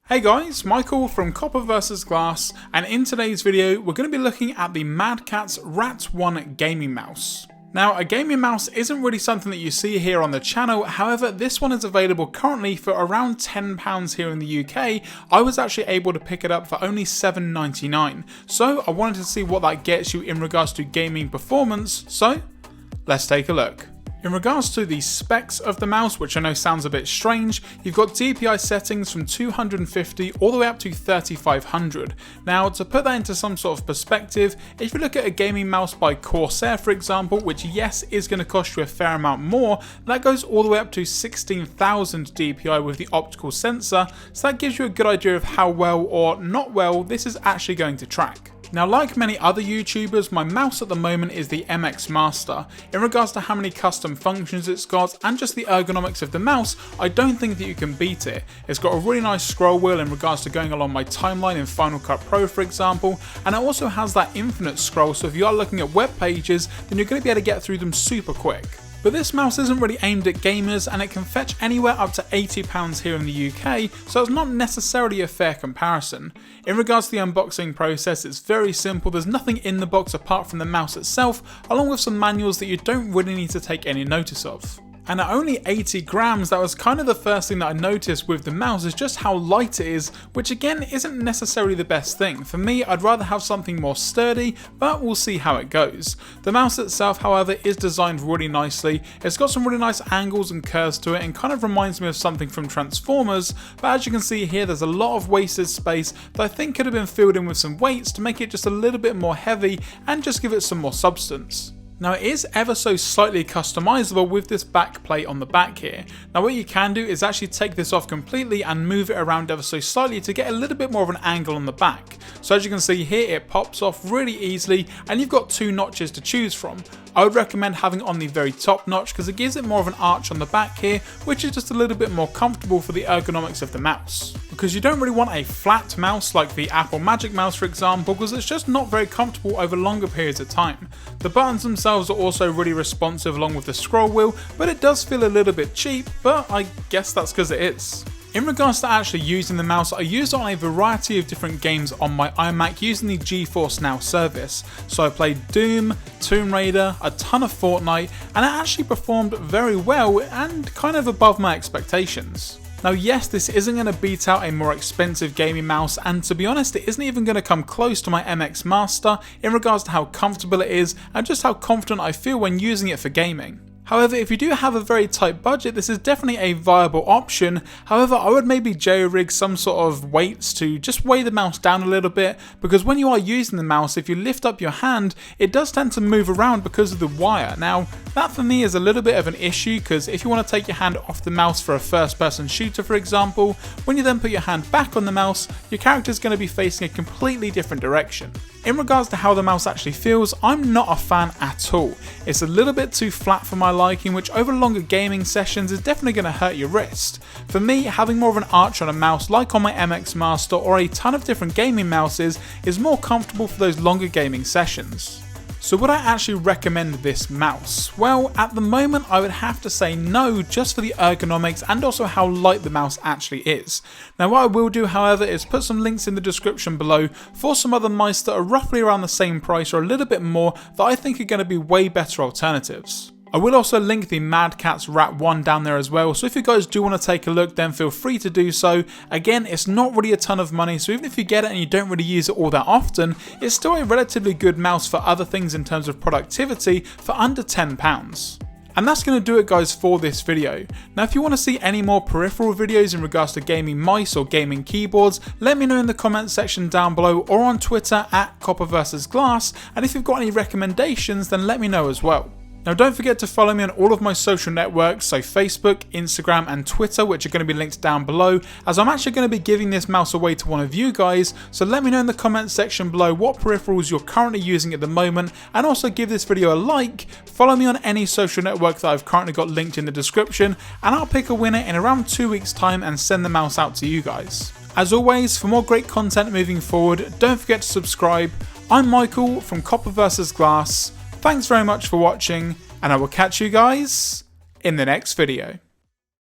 Hey guys, Michael from Copper vs Glass, and in today's video we're going to be looking at the Madcatz RAT gaming mouse. Now, a gaming mouse isn't really something that you see here on the channel, however this one is available currently for around £10 here in the UK. I was actually able to pick it up for only $7.99, so I wanted to see what that gets you in regards to gaming performance, so let's take a look. In regards to the specs of the mouse, which I know sounds a bit strange, you've got DPI settings from 250 all the way up to 3500. Now, to put that into some sort of perspective, if you look at a gaming mouse by Corsair for example, which yes is going to cost you a fair amount more, that goes all the way up to 16,000 DPI with the optical sensor, so that gives you a good idea of how well or not well this is actually going to track. Now, like many other YouTubers, my mouse at the moment is the MX Master. In regards to how many custom functions it's got and just the ergonomics of the mouse, I don't think that you can beat it. It's got a really nice scroll wheel in regards to going along my timeline in Final Cut Pro for example, and it also has that infinite scroll, so if you are looking at web pages, then you're going to be able to get through them super quick. But this mouse isn't really aimed at gamers and it can fetch anywhere up to £80 here in the UK, so it's not necessarily a fair comparison. In regards to the unboxing process, it's very simple. There's nothing in the box apart from the mouse itself, along with some manuals that you don't really need to take any notice of. And at only 80 grams, that was kind of the first thing that I noticed with the mouse, is just how light it is, which again isn't necessarily the best thing. For me, I'd rather have something more sturdy, but we'll see how it goes. The mouse itself, however, is designed really nicely. It's got some really nice angles and curves to it and kind of reminds me of something from Transformers, but as you can see here, there's a lot of wasted space that I think could have been filled in with some weights to make it just a little bit more heavy and just give it some more substance. Now, it is ever so slightly customizable with this back plate on the back here. Now, what you can do is actually take this off completely and move it around ever so slightly to get a little bit more of an angle on the back. So as you can see here, it pops off really easily and you've got two notches to choose from. I would recommend having it on the very top notch because it gives it more of an arch on the back here, which is just a little bit more comfortable for the ergonomics of the mouse. Because you don't really want a flat mouse like the Apple Magic Mouse for example, because it's just not very comfortable over longer periods of time. The buttons themselves are also really responsive along with the scroll wheel, but it does feel a little bit cheap, but I guess that's because it is. In regards to actually using the mouse, I used it on a variety of different games on my iMac using the GeForce Now service. So I played Doom, Tomb Raider, a ton of Fortnite, and it actually performed very well and kind of above my expectations. Now yes, this isn't going to beat out a more expensive gaming mouse, and to be honest it isn't even going to come close to my MX Master in regards to how comfortable it is and just how confident I feel when using it for gaming. However, if you do have a very tight budget, this is definitely a viable option. However, I would maybe rig some sort of weights to just weigh the mouse down a little bit, because when you are using the mouse, if you lift up your hand, it does tend to move around because of the wire. Now, that for me is a little bit of an issue, because if you want to take your hand off the mouse for a first-person shooter, for example, when you then put your hand back on the mouse, your character is going to be facing a completely different direction. In regards to how the mouse actually feels, I'm not a fan at all. It's a little bit too flat for my liking, which over longer gaming sessions is definitely going to hurt your wrist. For me, having more of an arch on a mouse like on my MX Master or a ton of different gaming mouses is more comfortable for those longer gaming sessions. So would I actually recommend this mouse? Well, at the moment I would have to say no, just for the ergonomics and also how light the mouse actually is. Now what I will do however is put some links in the description below for some other mice that are roughly around the same price or a little bit more that I think are going to be way better alternatives. I will also link the Madcatz RAT down there as well, so if you guys do want to take a look then feel free to do so. Again, it's not really a ton of money, so even if you get it and you don't really use it all that often, it's still a relatively good mouse for other things in terms of productivity for under £10. And that's going to do it guys for this video. Now if you want to see any more peripheral videos in regards to gaming mice or gaming keyboards, let me know in the comments section down below or on Twitter at Copper vs Glass, and if you've got any recommendations then let me know as well. Now don't forget to follow me on all of my social networks, so Facebook, Instagram and Twitter, which are going to be linked down below, as I'm actually going to be giving this mouse away to one of you guys, so let me know in the comments section below what peripherals you're currently using at the moment, and also give this video a like, follow me on any social network that I've currently got linked in the description, and I'll pick a winner in around 2 weeks time and send the mouse out to you guys. As always, for more great content moving forward, don't forget to subscribe. I'm Michael from Copper vs Glass. Thanks very much for watching, and I will catch you guys in the next video.